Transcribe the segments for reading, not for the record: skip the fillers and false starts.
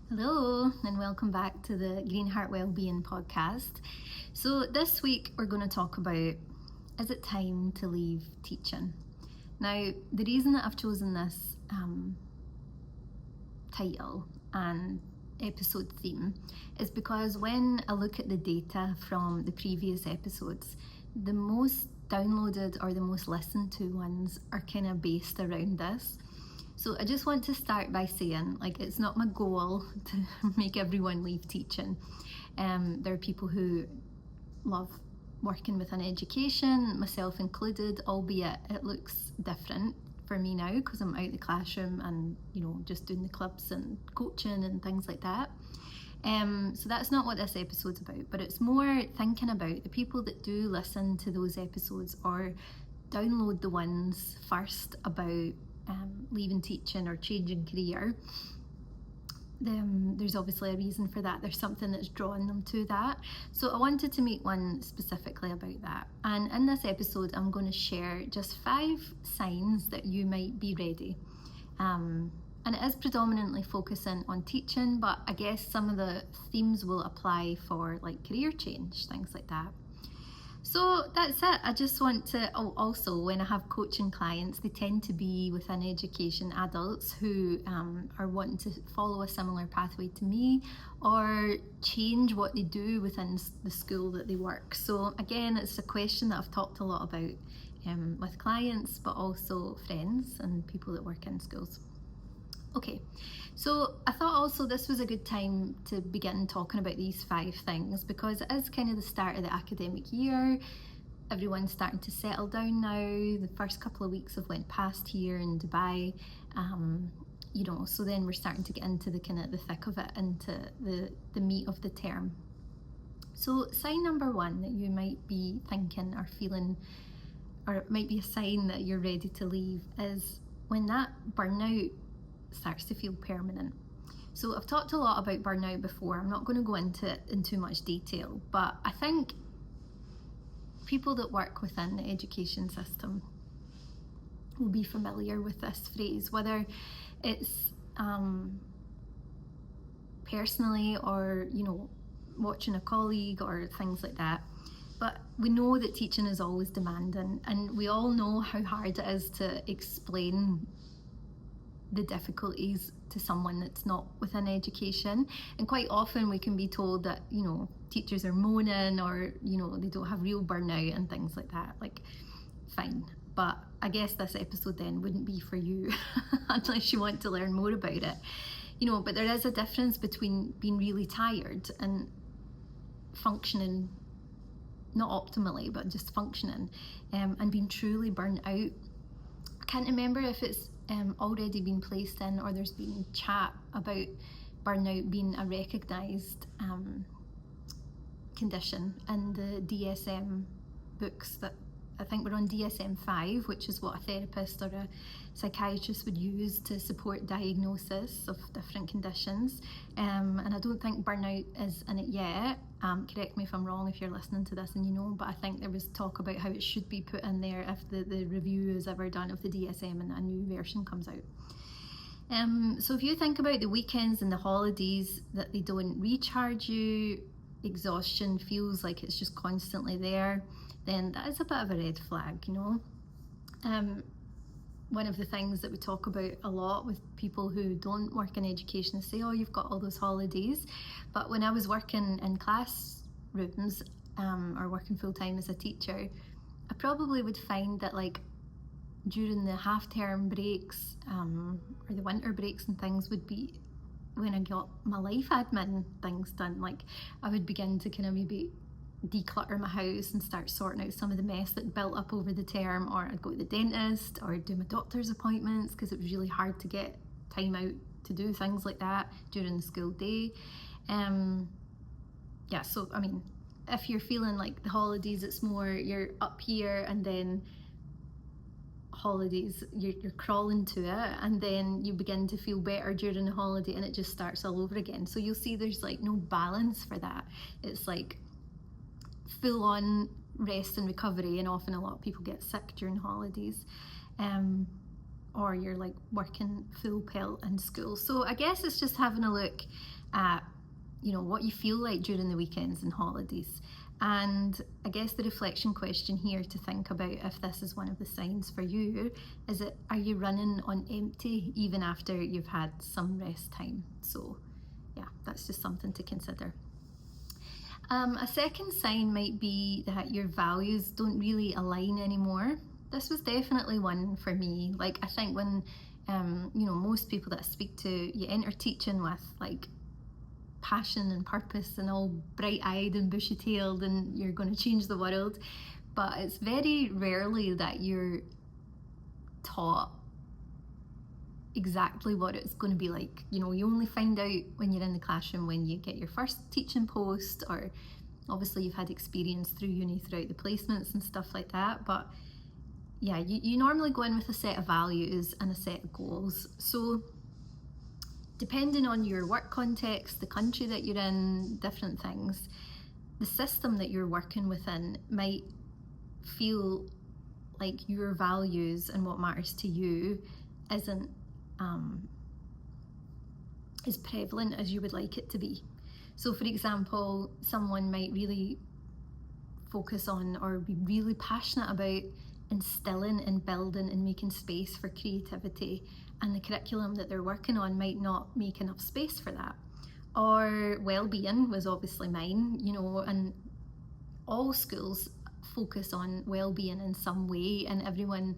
Hello, and welcome back to the Green Heart Wellbeing Podcast. So, this week we're going to talk about, is it time to leave teaching? Now, the reason that I've chosen this title and episode theme is because when I look at the data from the previous episodes, the most downloaded or the most listened to ones are kind of based around this. So I just want to start by saying, it's not my goal to make everyone leave teaching. There are people who love working within education, myself included, albeit it looks different for me now because I'm out of the classroom and, just doing the clubs and coaching and things like that. So that's not what this episode's about, but it's more thinking about the people that do listen to those episodes or download the ones first about leaving teaching or changing career. There's obviously a reason for that. There's something that's drawn them to that. So I wanted to make one specifically about that. And in this episode, I'm going to share just 5 signs that you might be ready. And it is predominantly focusing on teaching, but I guess some of the themes will apply for career change, things like that. So that's it. I just want to, also when I have coaching clients, they tend to be within education, adults who are wanting to follow a similar pathway to me or change what they do within the school that they work. So again, it's a question that I've talked a lot about with clients, but also friends and people that work in schools. Okay, so I thought also this was a good time to begin talking about these 5 things because it is kind of the start of the academic year. Everyone's starting to settle down now. The first couple of weeks have went past here in Dubai, so then we're starting to get into the kind of the thick of it, into the meat of the term. So sign number 1 that you might be thinking or feeling, or it might be a sign that you're ready to leave, is when that burnout starts to feel permanent. So I've talked a lot about burnout before. I'm not going to go into it in too much detail, but I think people that work within the education system will be familiar with this phrase, whether it's personally or watching a colleague or things like that. But we know that teaching is always demanding, and we all know how hard it is to explain the difficulties to someone that's not within education. And quite often we can be told that teachers are moaning or they don't have real burnout and things like that. Fine, but I guess this episode then wouldn't be for you unless you want to learn more about it. But there is a difference between being really tired and functioning not optimally but just functioning, and being truly burnt out. I can't remember if it's already been placed in or there's been chat about burnout being a recognised condition in the DSM books that I think we're on DSM-5, which is what a therapist or a psychiatrist would use to support diagnosis of different conditions. And I don't think burnout is in it yet. Correct me if I'm wrong if you're listening to this and but I think there was talk about how it should be put in there if the review is ever done of the DSM and a new version comes out. So if you think about the weekends and the holidays that they don't recharge you, exhaustion feels like it's just constantly there, then that is a bit of a red flag. One of the things that we talk about a lot with people who don't work in education is say, you've got all those holidays. But when I was working in classrooms or working full-time as a teacher, I probably would find that during the half-term breaks or the winter breaks and things would be when I got my life admin things done. I would begin to kind of maybe declutter my house and start sorting out some of the mess that built up over the term, or I'd go to the dentist or do my doctor's appointments because it was really hard to get time out to do things like that during the school day. So I mean, if you're feeling like the holidays, it's more you're up here and then holidays you're crawling to it, and then you begin to feel better during the holiday and it just starts all over again. So you'll see there's no balance for that. It's full on rest and recovery, and often a lot of people get sick during holidays, or you're working full pelt in school. So I guess it's just having a look at, what you feel like during the weekends and holidays. And I guess the reflection question here to think about, if this is one of the signs for you, is it, are you running on empty even after you've had some rest time? So yeah, that's just something to consider. A second sign might be that your values don't really align anymore. This was definitely one for me. Like, I think when, most people that I speak to, you enter teaching with like passion and purpose and all bright-eyed and bushy-tailed and you're going to change the world, but it's very rarely that you're taught exactly what it's going to be like. You only find out when you're in the classroom, when you get your first teaching post, or obviously you've had experience through uni throughout the placements and stuff like that. But yeah, you normally go in with a set of values and a set of goals. So depending on your work context, the country that you're in, different things, the system that you're working within might feel like your values and what matters to you isn't as prevalent as you would like it to be. So for example, someone might really focus on or be really passionate about instilling and building and making space for creativity, and the curriculum that they're working on might not make enough space for that. Or well-being was obviously mine, and all schools focus on well-being in some way, and everyone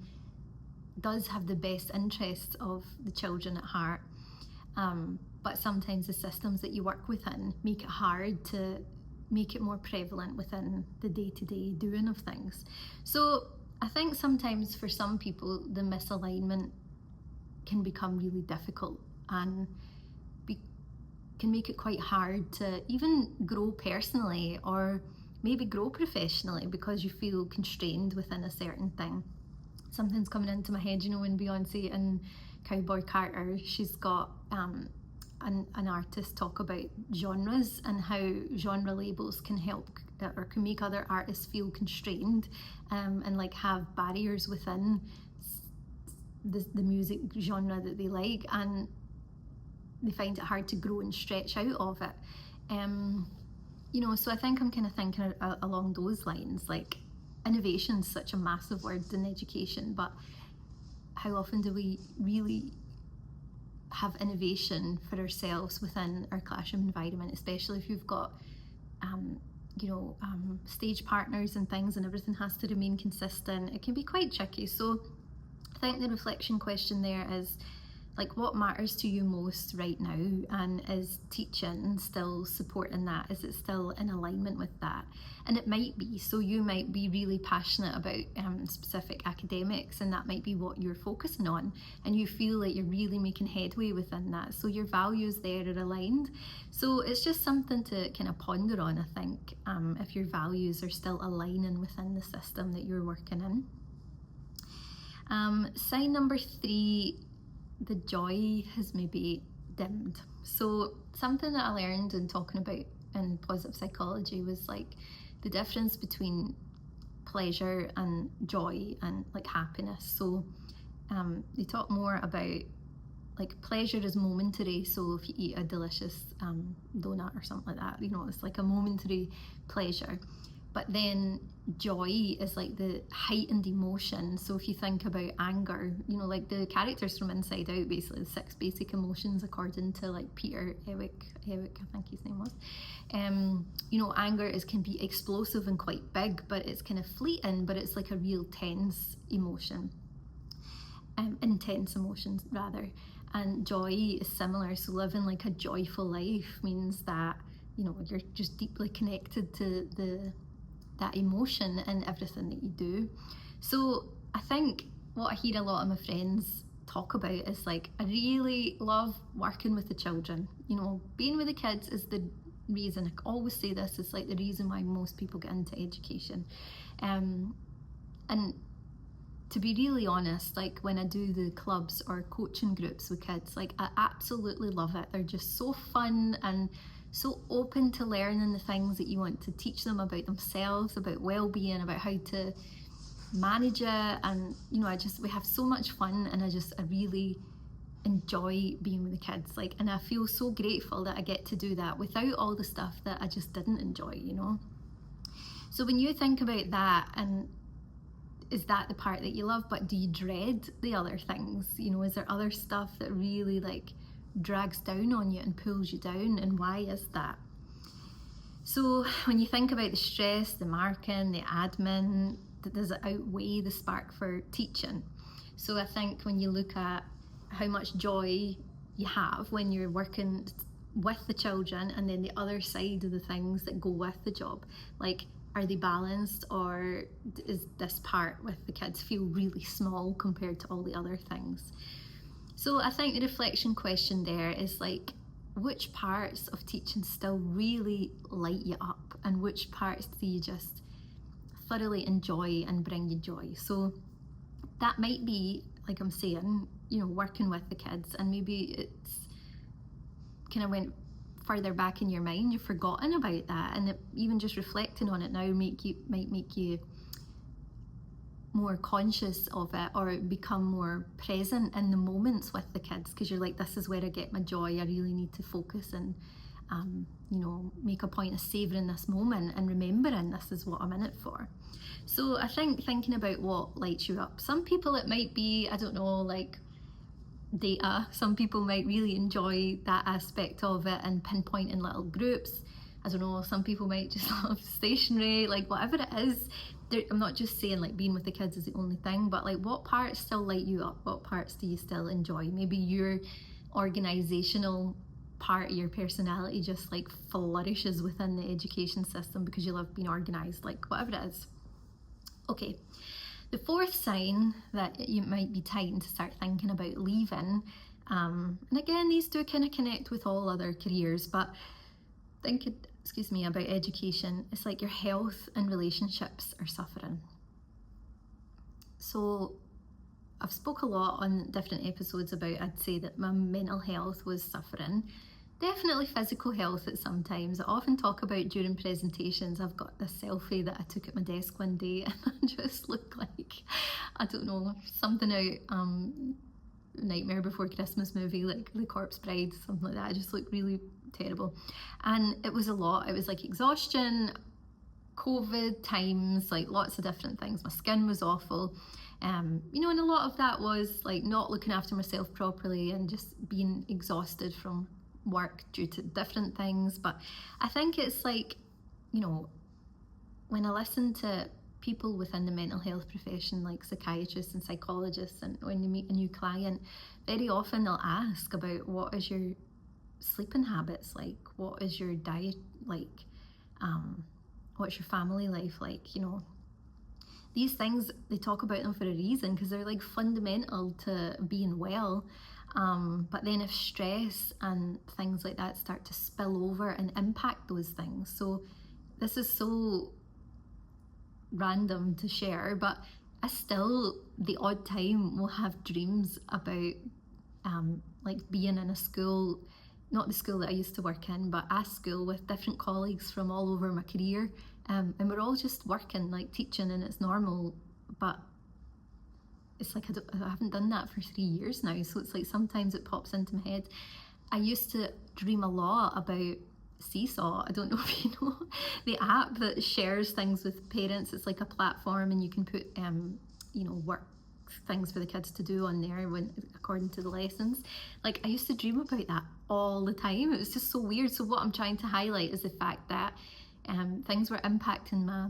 does have the best interests of the children at heart. But sometimes the systems that you work within make it hard to make it more prevalent within the day-to-day doing of things. So I think sometimes for some people, the misalignment can become really difficult and can make it quite hard to even grow personally or maybe grow professionally because you feel constrained within a certain thing. Something's coming into my head, in Beyonce and Cowboy Carter, she's got an artist talk about genres and how genre labels can help or can make other artists feel constrained and like have barriers within the music genre that they like, and they find it hard to grow and stretch out of it. So I think I'm kind of thinking along those lines, like innovation's such a massive word in education, but how often do we really have innovation for ourselves within our classroom environment, especially if you've got stage partners and things and everything has to remain consistent? It can be quite tricky. So I think the reflection question there is, like, what matters to you most right now, and is teaching still supporting that? Is it still in alignment with that? And it might be. So you might be really passionate about specific academics, and that might be what you're focusing on, and you feel like you're really making headway within that, so your values there are aligned. So it's just something to kind of ponder on, I think, if your values are still aligning within the system that you're working in. Sign number 3, the joy has maybe dimmed. So something that I learned in talking about in positive psychology was like the difference between pleasure and joy and like happiness. So they talk more about like pleasure is momentary. So if you eat a delicious donut or something like that, it's like a momentary pleasure. But then joy is like the heightened emotion. So if you think about anger, like the characters from Inside Out, basically the 6 basic emotions according to like Peter Ewick, I think his name was. Anger can be explosive and quite big, but it's kind of fleeting, but it's like a real tense emotion. Intense emotions rather. And joy is similar. So living like a joyful life means that, you're just deeply connected to that emotion in everything that you do. So I think what I hear a lot of my friends talk about is like, I really love working with the children. Being with the kids is the reason, I always say this, is like the reason why most people get into education. And to be really honest, like when I do the clubs or coaching groups with kids, like I absolutely love it. They're just so fun and so open to learning the things that you want to teach them about themselves, about well-being, about how to manage it. And we have so much fun, and I really enjoy being with the kids, like, and I feel so grateful that I get to do that without all the stuff that I just didn't enjoy, you know. So when you think about that, and is that the part that you love, but do you dread the other things, you know? Is there other stuff that really like drags down on you and pulls you down, and why is that? So when you think about the stress, the marking, the admin, does it outweigh the spark for teaching? So I think when you look at how much joy you have when you're working with the children, and then the other side of the things that go with the job, like, are they balanced, or is this part with the kids feel really small compared to all the other things? So I think the reflection question there is like, which parts of teaching still really light you up, and which parts do you just thoroughly enjoy and bring you joy? So that might be, like I'm saying, you know, working with the kids, and maybe it's kind of went further back in your mind, you've forgotten about that, and even just reflecting on it now might make you more conscious of it, or become more present in the moments with the kids, because you're like, this is where I get my joy. I really need to focus and you know, make a point of savouring this moment and remembering this is what I'm in it for. So I think thinking about what lights you up, some people it might be, I don't know, like data. Some people might really enjoy that aspect of it and pinpointing little groups. I don't know, some people might just love stationery, like whatever it is. I'm not just saying like being with the kids is the only thing, but like, what parts still light you up? What parts do you still enjoy? Maybe your organizational part of your personality just like flourishes within the education system because you love being organized, like whatever it is. Okay, the fourth sign that you might be time to start thinking about leaving, and again, these do kind of connect with all other careers, but thinking, about education, it's like your health and relationships are suffering. So I've spoke a lot on different episodes about, I'd say that my mental health was suffering. Definitely physical health at some times. I often talk about during presentations, I've got this selfie that I took at my desk one day and I just look like, I don't know, something out Nightmare Before Christmas movie, like The Corpse Bride, something like that. I just look really terrible. And it was a lot. It was like exhaustion, COVID times, like lots of different things. My skin was awful. You know, and a lot of that was like not looking after myself properly and just being exhausted from work due to different things. But I think it's like, you know, when I listen to people within the mental health profession, like psychiatrists and psychologists, and when you meet a new client, very often they'll ask about, what is your sleeping habits like? What is your diet like? What's your family life like? You know, these things, they talk about them for a reason, because they're like fundamental to being well. But then if stress and things like that start to spill over and impact those things, so this is so random to share, but I still, the odd time, will have dreams about like being in a school, not the school that I used to work in, but a school with different colleagues from all over my career, and we're all just working, like teaching, and it's normal, but it's like I haven't done that for 3 years now, so it's like sometimes it pops into my head. I used to dream a lot about Seesaw. I don't know if you know the app that shares things with parents. It's like a platform, and you can put you know, work things for the kids to do on there when according to the lessons. Like, I used to dream about that all the time. It was just so weird. So what I'm trying to highlight is the fact that things were impacting my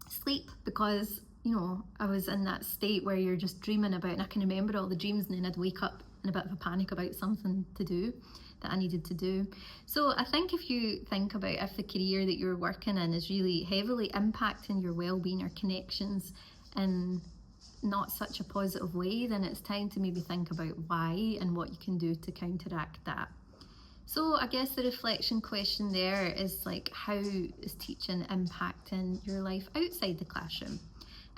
sleep, because, you know, I was in that state where you're just dreaming about, and I can remember all the dreams, and then I'd wake up in a bit of a panic about something to do that I needed to do. So I think if you think about if the career that you're working in is really heavily impacting your well-being or connections in not such a positive way, then it's time to maybe think about why and what you can do to counteract that. So I guess the reflection question there is like, how is teaching impacting your life outside the classroom?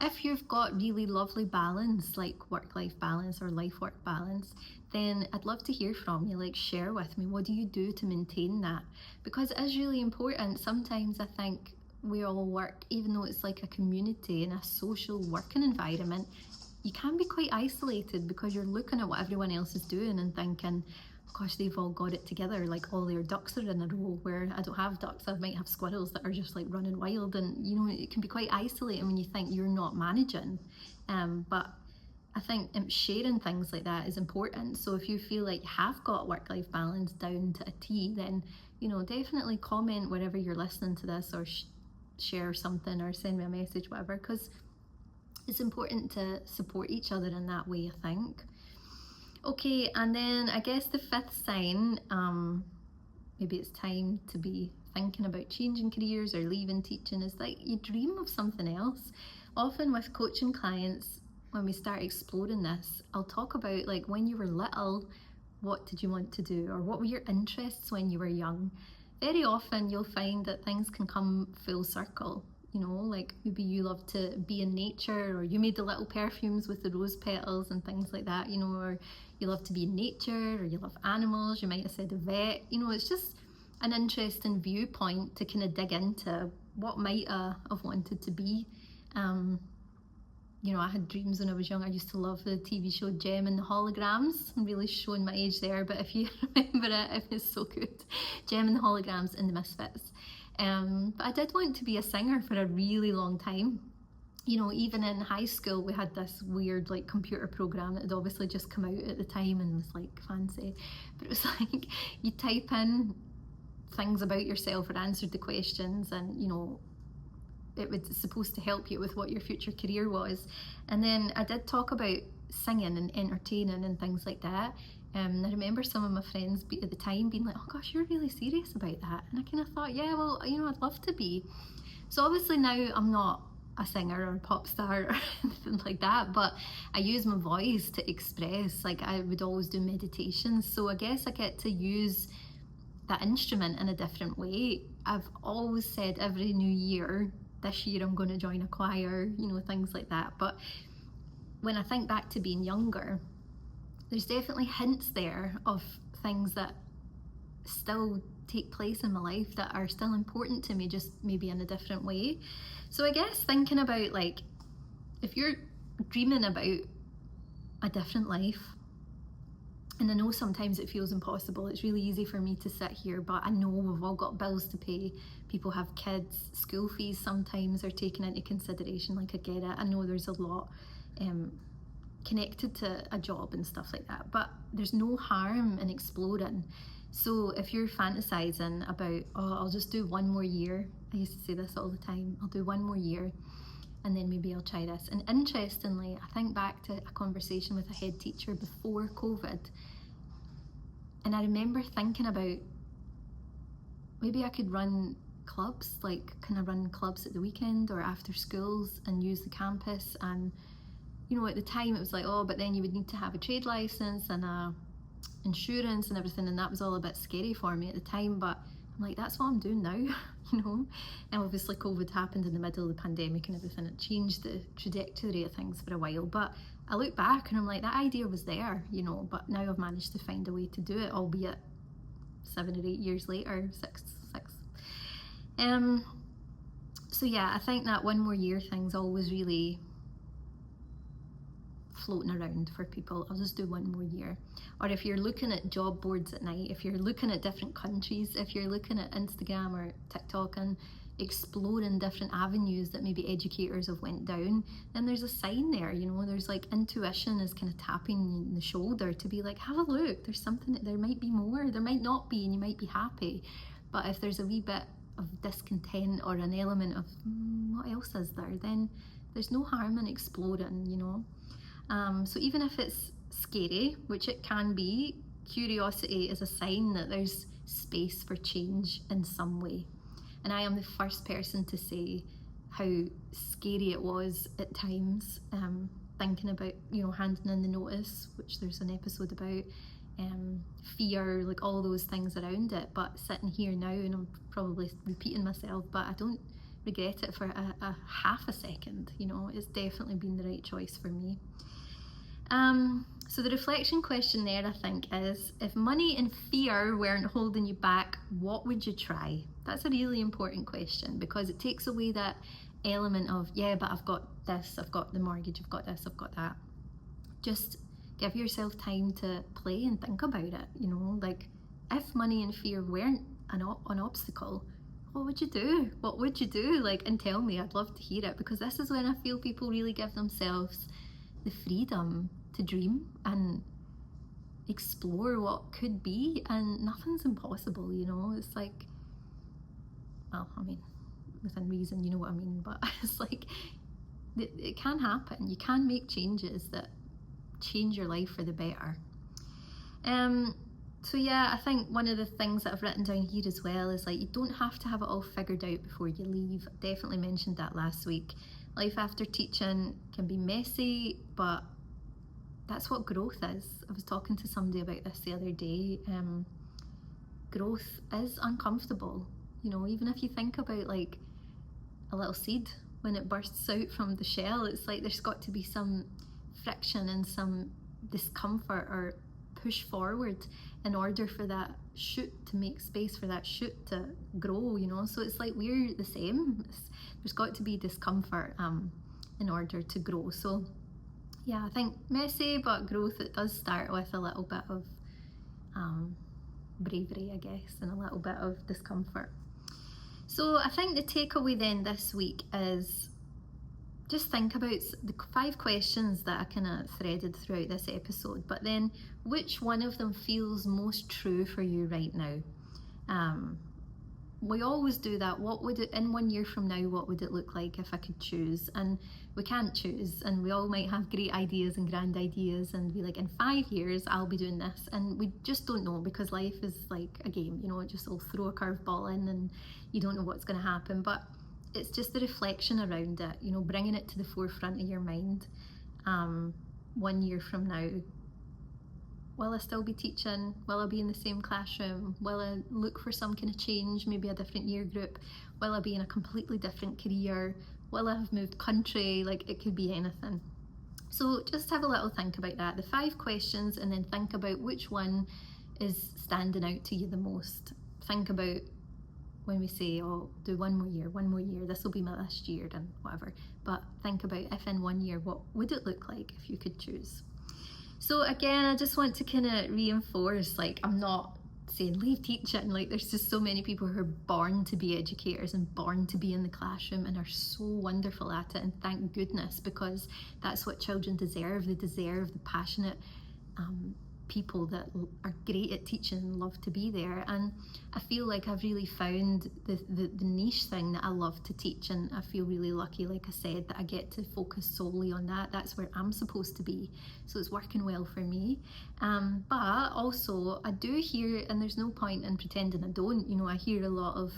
If you've got really lovely balance, like work-life balance or life-work balance, then I'd love to hear from you. Like, share with me, what do you do to maintain that? Because it is really important. Sometimes I think we all work, even though it's like a community and a social working environment, you can be quite isolated because you're looking at what everyone else is doing and thinking, gosh, they've all got it together, like all their ducks are in a row, where I don't have ducks. I might have squirrels that are just like running wild, and you know, it can be quite isolating when you think you're not managing. But I think sharing things like that is important. So if you feel like you have got work-life balance down to a T, then, you know, definitely comment wherever you're listening to this, or share something, or send me a message, whatever, because it's important to support each other in that way, I think. Okay, and then I guess the fifth sign, maybe it's time to be thinking about changing careers or leaving teaching, is like you dream of something else. Often with coaching clients, when we start exploring this, I'll talk about like when you were little, what did you want to do, or what were your interests when you were young. Very often you'll find that things can come full circle. You know, like maybe you love to be in nature, or you made the little perfumes with the rose petals and things like that, you know, or you love to be in nature, or you love animals, you might have said a vet. You know, it's just an interesting viewpoint to kind of dig into what might have wanted to be. You know, I had dreams when I was young. I used to love the TV show Gem and the Holograms. I'm really showing my age there, but if you remember it was so good. Gem and the Holograms and the Misfits. But I did want to be a singer for a really long time. You know, even in high school, we had this weird like computer program that had obviously just come out at the time and was like fancy. But it was like you type in things about yourself or answered the questions, and you know, it was supposed to help you with what your future career was. And then I did talk about singing and entertaining and things like that. I remember some of my friends at the time being like, oh gosh, you're really serious about that. And I kind of thought, yeah, well, you know, I'd love to be. So obviously now I'm not a singer or a pop star or anything like that, but I use my voice to express. Like I would always do meditations. So I guess I get to use that instrument in a different way. I've always said every new year, this year I'm going to join a choir, you know, things like that. But when I think back to being younger, there's definitely hints there of things that still take place in my life that are still important to me, just maybe in a different way. So I guess thinking about, like, if you're dreaming about a different life, and I know sometimes it feels impossible, it's really easy for me to sit here, but I know we've all got bills to pay, people have kids, school fees sometimes are taken into consideration, like I get it, I know there's a lot connected to a job and stuff like that, but there's no harm in exploring. So if you're fantasizing about, oh, I'll just do one more year, I used to say this all the time, I'll do one more year and then maybe I'll try this. And interestingly, I think back to a conversation with a head teacher before COVID, and I remember thinking about maybe I could run clubs, like kind of run clubs at the weekend or after schools and use the campus. And you know, at the time it was like, oh, but then you would need to have a trade license and a insurance and everything, and that was all a bit scary for me at the time. But I'm like, that's what I'm doing now, you know. And obviously COVID happened in the middle of the pandemic and everything. It changed the trajectory of things for a while, but I look back and I'm like, that idea was there, you know, but now I've managed to find a way to do it, albeit 7 or 8 years later, six. So yeah, I think that one more year thing's always really floating around for people. I'll just do one more year. Or if you're looking at job boards at night, if you're looking at different countries, if you're looking at Instagram or TikTok and exploring different avenues that maybe educators have went down, then there's a sign there, you know, there's like intuition is kind of tapping you in the shoulder to be like, have a look, there's something, there might be more, there might not be, and you might be happy. But if there's a wee bit of discontent or an element of what else is there, then there's no harm in exploring, you know. So even if it's scary, which it can be, curiosity is a sign that there's space for change in some way. And I am the first person to say how scary it was at times, thinking about, you know, handing in the notice, which there's an episode about, fear, like all those things around it. But sitting here now, and I'm probably repeating myself, but I don't regret it for a half a second, you know. It's definitely been the right choice for me. So the reflection question there, I think, is if money and fear weren't holding you back, what would you try? That's a really important question, because it takes away that element of, yeah, but I've got this, I've got the mortgage, I've got this, I've got that. just give yourself time to play and think about it. Like, if money and fear weren't an obstacle, what would you do? What would you do? Like, and tell me, I'd love to hear it, because this is when I feel people really give themselves the freedom to dream and explore what could be, and nothing's impossible. It's like, well, I mean, within reason, you know what I mean, but it's like, it can happen. You can make changes that change your life for the better. So yeah, I think one of the things that I've written down here as well is, like, you don't have to have it all figured out before you leave. I definitely mentioned that last week. Life after teaching can be messy, but that's what growth is. I was talking to somebody about this the other day. Growth is uncomfortable. Even if you think about, like, a little seed, when it bursts out from the shell, it's like there's got to be some friction and some discomfort or push forward in order for that shoot to make space for that shoot to grow. So it's like we're the same. There's got to be discomfort in order to grow. So yeah, I think messy but growth, it does start with a little bit of bravery, I guess, and a little bit of discomfort. So I think the takeaway then this week is just think about the 5 questions that I kind of threaded throughout this episode, but then which one of them feels most true for you right now? We always do that. What would it, in 1 year from now, what would it look like if I could choose? And we can't choose, and we all might have great ideas and grand ideas and be like, in 5 years I'll be doing this, and we just don't know, because life is like a game. It just will throw a curveball in and you don't know what's going to happen. But it's just the reflection around it, bringing it to the forefront of your mind. 1 year from now, will I still be teaching? Will I be in the same classroom? Will I look for some kind of change, maybe a different year group? Will I be in a completely different career? Will I have moved country? Like, it could be anything. So just have a little think about that, the 5 questions, and then think about which one is standing out to you the most. Think about when we say, oh, do 1 more year, this will be my last year and whatever. But think about, if in 1 year, what would it look like if you could choose? So again, I just want to kind of reinforce, like, I'm not saying leave teaching. Like, there's just so many people who are born to be educators and born to be in the classroom and are so wonderful at it, and thank goodness, because that's what children deserve. They deserve the passionate people that are great at teaching and love to be there. And I feel like I've really found the niche thing that I love to teach, and I feel really lucky, like I said, that I get to focus solely on that. That's where I'm supposed to be, so it's working well for me. But also I do hear, and there's no point in pretending I don't, I hear a lot of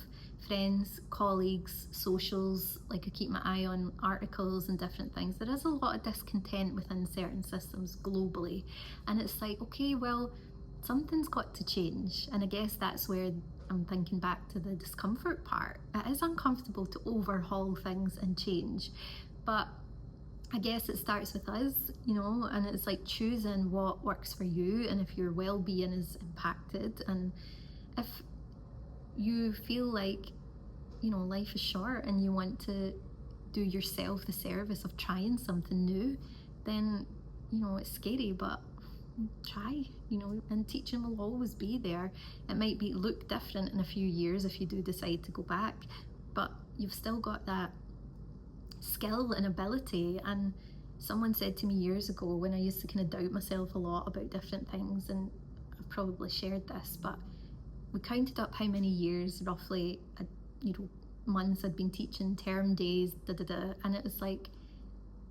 friends, colleagues, socials, like I keep my eye on articles and different things. There is a lot of discontent within certain systems globally, and it's like, okay, well, something's got to change. And I guess that's where I'm thinking back to the discomfort part. It is uncomfortable to overhaul things and change, but I guess it starts with us, and it's like choosing what works for you, and if your well-being is impacted, and if you feel like life is short and you want to do yourself the service of trying something new, then it's scary, but try, and teaching will always be there. It might look different in a few years if you do decide to go back, but you've still got that skill and ability. And someone said to me years ago, when I used to kind of doubt myself a lot about different things, and I've probably shared this, but we counted up how many years roughly, months I'd been teaching, term days, and it was like,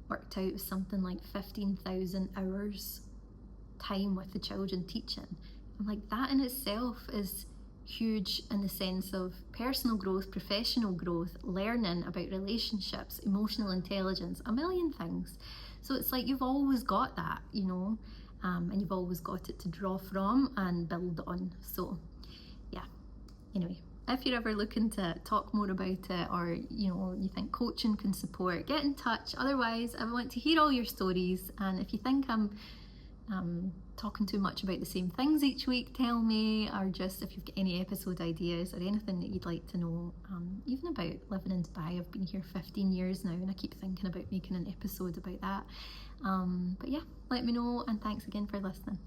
worked out as something like 15,000 hours time with the children teaching. I'm like, that in itself is huge in the sense of personal growth, professional growth, learning about relationships, emotional intelligence, a million things. So it's like you've always got that, and you've always got it to draw from and build on. So yeah, anyway, if you're ever looking to talk more about it, or you think coaching can support, get in touch. Otherwise, I want to hear all your stories, and if you think I'm talking too much about the same things each week, tell me, or just if you've got any episode ideas or anything that you'd like to know, even about living in Dubai. I've been here 15 years now, and I keep thinking about making an episode about that. But yeah, let me know, and thanks again for listening.